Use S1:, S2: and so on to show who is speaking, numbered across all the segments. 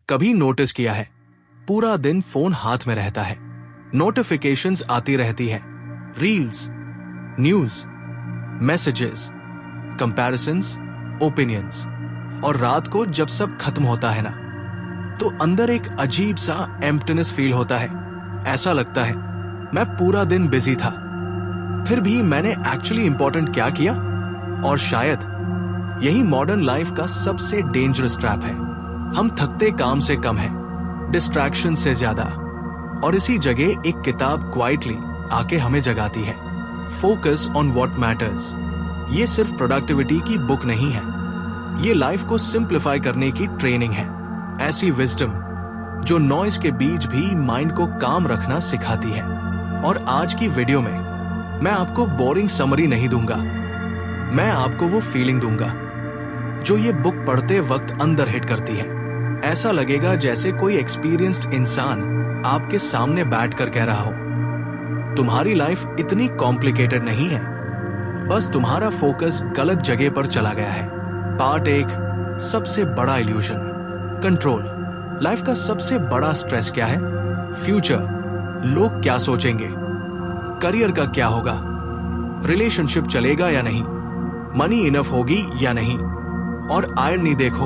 S1: कभी नोटिस किया है, पूरा दिन फोन हाथ में रहता है, नोटिफिकेशंस आती रहती हैं, reels, news, messages, comparisons, opinions, और रात को जब सब खत्म होता है ना, तो अंदर एक अजीब सा एम्प्टीनेस फील होता है। ऐसा लगता है मैं पूरा दिन बिजी था, फिर भी मैंने एक्चुअली इंपॉर्टेंट क्या किया? और शायद यही मॉडर्न लाइफ का सबसे डेंजरस ट्रैप है। हम थकते काम से कम हैं, डिस्ट्रैक्शन से ज्यादा, और इसी जगह एक किताब क्वाइटली आके हमें जगाती है, फोकस ऑन व्हाट मैटर्स। ये सिर्फ प्रोडक्टिविटी की बुक नहीं है, ये लाइफ को सिंप्लीफाई करने की ट्रेनिंग है। ऐसी विजडम जो नॉइज के बीच भी माइंड को काम रखना सिखाती है। और आज की वीडियो में मैं आपको बोरिंग समरी नहीं दूंगा, मैं आपको वो फीलिंग दूंगा जो ये बुक पढ़ते वक्त अंदर हिट करती है। ऐसा लगेगा जैसे कोई एक्सपीरियंस्ड इंसान आपके सामने बैठकर कह रहा हो, तुम्हारी लाइफ इतनी कॉम्प्लिकेटेड नहीं है, बस तुम्हारा फोकस गलत जगह पर चला गया है। पार्ट 1, सबसे बड़ा इल्यूजन, कंट्रोल। लाइफ का सबसे बड़ा स्ट्रेस क्या है? फ्यूचर, लोग क्या सोचेंगे, करियर का क्या होगा, रिलेशनशिप चलेगा या नहीं, मनी इनफ होगी या नहीं। और आयरनी देखो,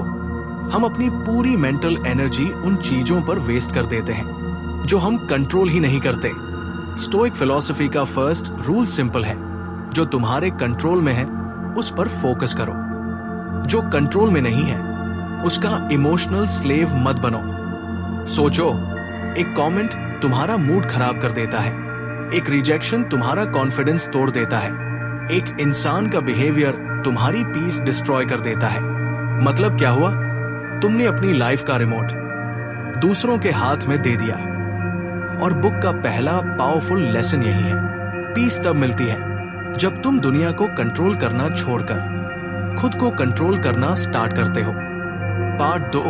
S1: हम अपनी पूरी मेंटल एनर्जी उन चीजों पर वेस्ट कर देते हैं जो हम कंट्रोल ही नहीं करते। स्टोइक फिलॉसफी का फर्स्ट रूल सिंपल है, जो तुम्हारे कंट्रोल में है उस पर फोकस करो, जो कंट्रोल में नहीं है उसका इमोशनल स्लेव मत बनो। सोचो, एक कमेंट तुम्हारा मूड खराब कर देता है, एक रिजेक्शन तुम्हारा कॉन्फिडेंस तोड़ देता है, एक इंसान का बिहेवियर तुम्हारी पीस डिस्ट्रॉय कर देता है। मतलब क्या हुआ? तुमने अपनी लाइफ का रिमोट दूसरों के हाथ में दे दिया। और बुक का पहला पावरफुल लेसन यही है, पीस तब मिलती है जब तुम दुनिया को कंट्रोल करना छोड़कर खुद को कंट्रोल करना स्टार्ट करते हो। Part 2,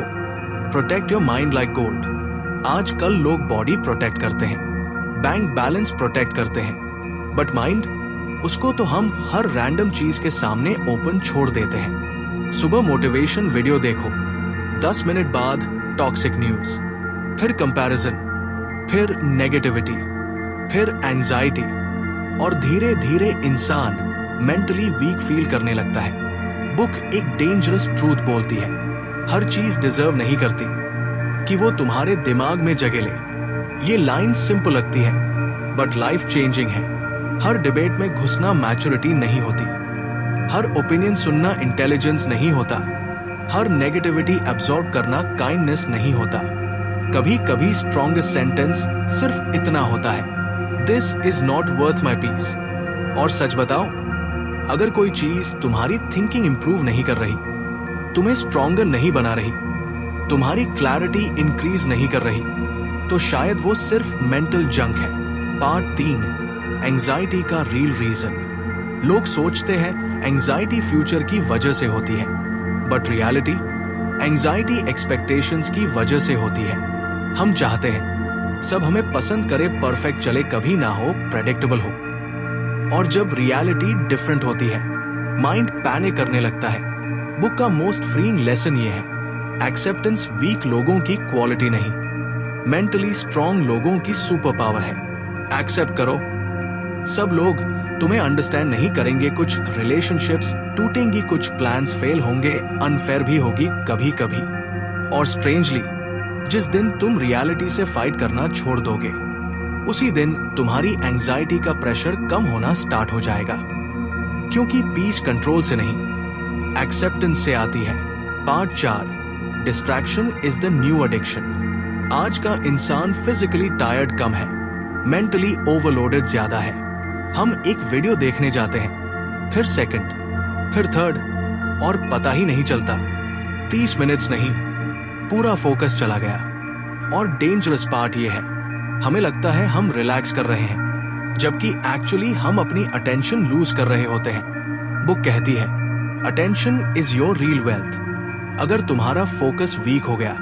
S1: protect your mind like gold. आजकल लोग बॉडी प्रोटेक्ट करते हैं, बैंक बैलेंस प्रोटेक्ट करते हैं, बट माइंड, उसको तो हम हर रैंडम चीज के सामने ओपन छोड़ देते हैं। सुबह मोटिवेशन वीडियो देखो, 10 मिनट बाद टॉक्सिक न्यूज, फिर कंपैरिजन, फिर नेगेटिविटी, फिर एंजाइटी, और धीरे धीरे इंसान मेंटली वीक फील करने लगता है। बुक एक डेंजरस ट्रूथ बोलती है, हर चीज डिजर्व नहीं करती कि वो तुम्हारे दिमाग में जगह ले। ये लाइन सिंपल लगती है, बट लाइफ चेंजिंग है। हर डिबेट में घुसना मैच्योरिटी नहीं होती, हर ओपिनियन सुनना इंटेलिजेंस नहीं होता, हर नेगेटिविटी एब्जॉर्ब करना काइंडनेस नहीं होता। कभी कभी स्ट्रॉन्गेस्ट सेंटेंस सिर्फ इतना होता है, this is not worth my peace. और सच बताओ, अगर कोई चीज तुम्हारी थिंकिंग इंप्रूव नहीं कर रही, तुम्हें स्ट्रॉन्गर नहीं बना रही, तुम्हारी क्लैरिटी इंक्रीज नहीं कर रही, तो शायद वो सिर्फ मेंटल जंक है। पार्ट 3, एंजाइटी का रियल रीजन। लोग सोचते हैं एंजाइटी फ्यूचर की वजह से होती है, बट रियलिटी एंजाइटी एक्सपेक्टेशंस की वजह से होती है। हम चाहते हैं सब हमें पसंद करे, परफेक्ट चले, कभी ना हो प्रेडिक्टेबल हो, और जब रियलिटी डिफरेंट होती है माइंड पैनिक करने लगता है। बुक का मोस्ट फ्रीइंग लेसन ये है, एक्सेप्टेंस वीक लोगों की क्वालिटी नहीं, मेंटली स्ट्रॉन्ग लोगों की सुपर पावर है। एक्सेप्ट करो, सब लोग तुम्हें अंडरस्टैंड नहीं करेंगे, कुछ रिलेशनशिप्स टूटेंगी, कुछ प्लान्स फेल होंगे, अनफेयर भी होगी कभी कभी। और स्ट्रेंजली, जिस दिन तुम रियलिटी से फाइट करना छोड़ दोगे, उसी दिन तुम्हारी एंजाइटी का प्रेशर कम होना स्टार्ट हो जाएगा, क्योंकि पीस कंट्रोल से नहीं, एक्सेप्टेंस से आती है। Part 4, distraction is the new addiction. आज का इंसान फिजिकली टायर्ड कम है, मेंटली ओवरलोडेड ज्यादा है। हम एक वीडियो देखने जाते हैं, फिर सेकंड, फिर थर्ड, और पता ही नहीं चलता 30 मिनट्स नहीं, पूरा फोकस चला गया। और डेंजरस पार्ट ये है, हमें लगता है हम रिलैक्स कर रहे हैं, जबकि एक्चुअली हम अपनी अटेंशन लूज कर रहे होते हैं। बुक कहती है, attention is your real wealth. अगर तुम्हारा फोकस वीक हो गया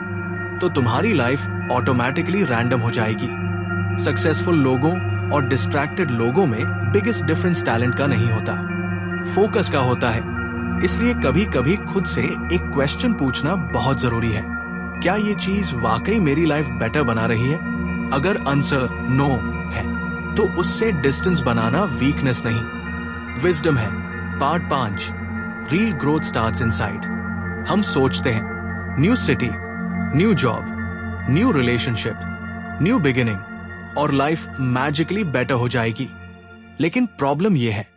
S1: तो तुम्हारी लाइफ ऑटोमेटिकली रैंडम हो जाएगी। सक्सेसफुल लोगों और डिस्ट्रैक्टेड लोगों में बिगेस्ट डिफरेंस टैलेंट का नहीं होता, फोकस का होता है। इसलिए कभी कभी खुद से एक क्वेश्चन पूछना बहुत जरूरी है, क्या ये चीज वाकई मेरी लाइफ बेटर बना रही है? अगर आंसर नो है तो उससे डिस्टेंस बनाना वीकनेस नहीं, विजडम है। Part 5, real growth starts inside. हम सोचते हैं new city, new job, new relationship, new beginning और लाइफ मैजिकली बेटर हो जाएगी। लेकिन प्रॉब्लम यह है,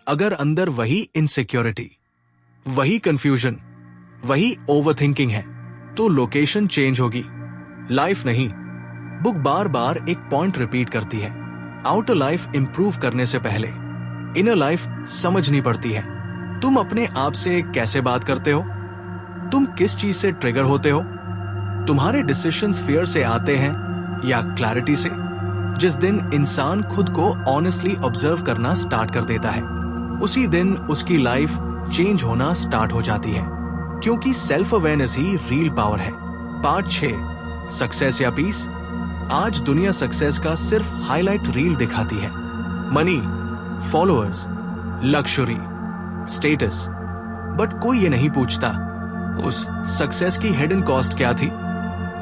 S1: अगर अंदर वही इनसिक्योरिटी, वही कंफ्यूजन, वही ओवरथिंकिंग है तो लोकेशन चेंज होगी, लाइफ नहीं। बुक बार बार एक पॉइंट रिपीट करती है, आउटर लाइफ इंप्रूव करने से पहले इनर लाइफ समझनी पड़ती है। तुम अपने आप से कैसे बात करते हो, तुम किस चीज से ट्रिगर होते हो, तुम्हारे डिसीजंस फियर से आते हैं या क्लैरिटी से। जिस दिन इंसान खुद को ऑनेस्टली ऑब्जर्व करना स्टार्ट कर देता है, उसी दिन उसकी लाइफ चेंज होना स्टार्ट हो जाती है, क्योंकि सेल्फ अवेयरनेस ही रियल पावर है। पार्ट 6, सक्सेस या पीस। आज दुनिया सक्सेस का सिर्फ हाईलाइट रील दिखाती है, money, followers, luxury, status, but कोई ये नहीं पूछता उस सक्सेस की हिडन कॉस्ट क्या थी।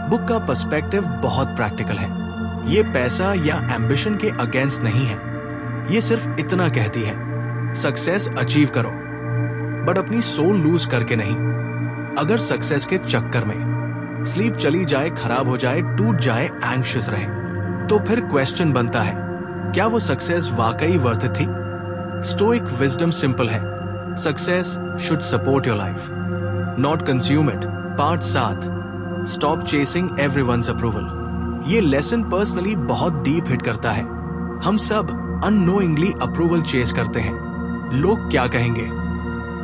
S1: बुक का पर्सपेक्टिव बहुत प्रैक्टिकल है। ये पैसा या एम्बिशन के अगेंस्ट नहीं है, ये सिर्फ इतना कहती है, सक्सेस अचीव करो बट अपनी सोल लूज करके नहीं। अगर सक्सेस के चक्कर में स्लीप चली जाए, खराब हो जाए, टूट जाए, एंग्शियस रहे, तो फिर क्वेश्चन बनता है, क्या वो सक्सेस वाकई वर्थ थी? स्टोइक विजडम सिंपल है, success should support your life, not consume it. Part 7, stop chasing everyone's approval. ये लेसन पर्सनली बहुत डीप हिट करता है। हम सब अननोइंगली अप्रूवल चेस करते हैं। लोग क्या कहेंगे,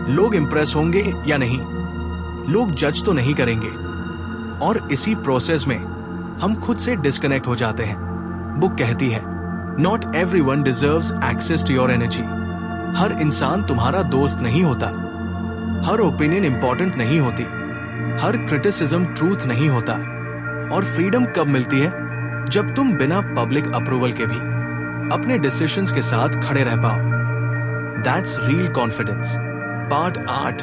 S1: लोग इंप्रेस होंगे या नहीं, लोग जज तो नहीं करेंगे, और इसी प्रोसेस में हम खुद से डिस्कनेक्ट हो जाते हैं। बुक कहती है, not everyone deserves access to your energy. हर इंसान तुम्हारा दोस्त नहीं होता, हर ओपिनियन इंपॉर्टेंट नहीं होती, हर क्रिटिसिज्म ट्रूथ नहीं होता। और फ्रीडम कब मिलती है? जब तुम बिना पब्लिक अप्रूवल के भी अपने डिसीजंस के साथ खड़े रह पाओ। That's real confidence. Part 8,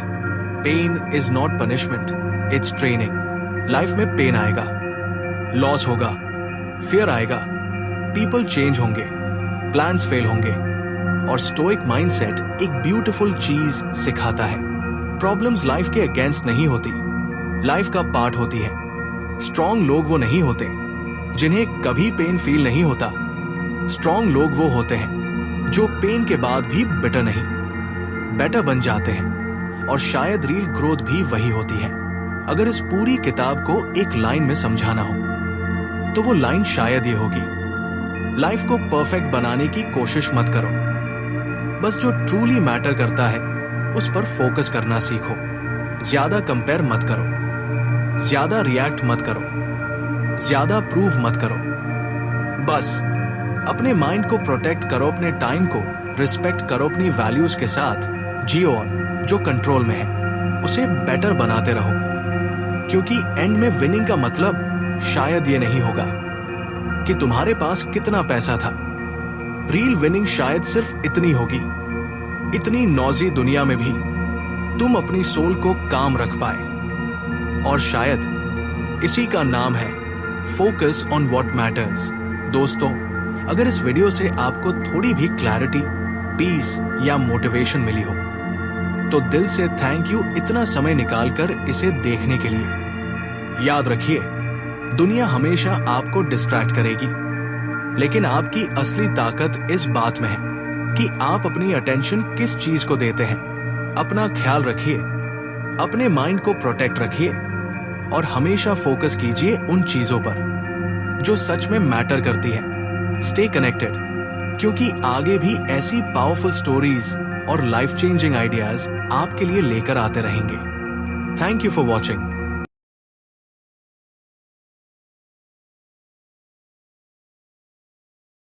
S1: pain is not punishment, it's training. Life में पेन आएगा, लॉस होगा, फियर आएगा, पीपल चेंज होंगे, प्लान्स फेल होंगे, और स्टोइक माइंडसेट एक ब्यूटीफुल चीज सिखाता है, प्रॉब्लम्स लाइफ के अगेंस्ट नहीं होती, लाइफ का पार्ट होती है। स्ट्रॉन्ग लोग वो नहीं होते जिन्हें कभी पेन फील नहीं होता। स्ट्रॉन्ग लोग वो होते हैं जो पेन के बाद भी बिटर नहीं, बेटर बन जाते हैं। और शायद रियल ग्रोथ भी वही होती है। अगर इस पूरी किताब को एक लाइन में समझाना हो तो वो लाइन शायद ये होगी, लाइफ को परफेक्ट बनाने की कोशिश मत करो, बस जो ट्रूली मैटर करता है उस पर फोकस करना सीखो। ज्यादा कंपेयर मत करो, ज्यादा रिएक्ट मत करो, ज्यादा प्रूव मत करो। बस अपने माइंड को प्रोटेक्ट करो, अपने टाइम को रिस्पेक्ट करो, अपनी वैल्यूज के साथ जियो, और जो कंट्रोल में है उसे बेटर बनाते रहो। क्योंकि एंड में विनिंग का मतलब शायद ये नहीं होगा कि तुम्हारे पास कितना पैसा था। रियल विनिंग शायद सिर्फ इतनी होगी, इतनी नॉजी दुनिया में भी तुम अपनी सोल को काम रख पाए। और शायद इसी का नाम है फोकस ऑन व्हाट मैटर्स। दोस्तों, अगर इस वीडियो से आपको थोड़ी भी क्लैरिटी, पीस या मोटिवेशन मिली हो तो दिल से थैंक यू इतना समय निकालकर इसे देखने के लिए। याद रखिए, दुनिया हमेशा आपको डिस्ट्रैक्ट करेगी, लेकिन आपकी असली ताकत इस बात में है कि आप अपनी अटेंशन किस चीज को देते हैं। अपना ख्याल रखिए, अपने माइंड को प्रोटेक्ट रखिए, और हमेशा फोकस कीजिए उन चीजों पर जो सच में मैटर करती है। स्टे कनेक्टेड, क्योंकि आगे भी ऐसी पावरफुल स्टोरीज और लाइफ चेंजिंग आइडियाज आपके लिए लेकर आते रहेंगे। Thank you for watching.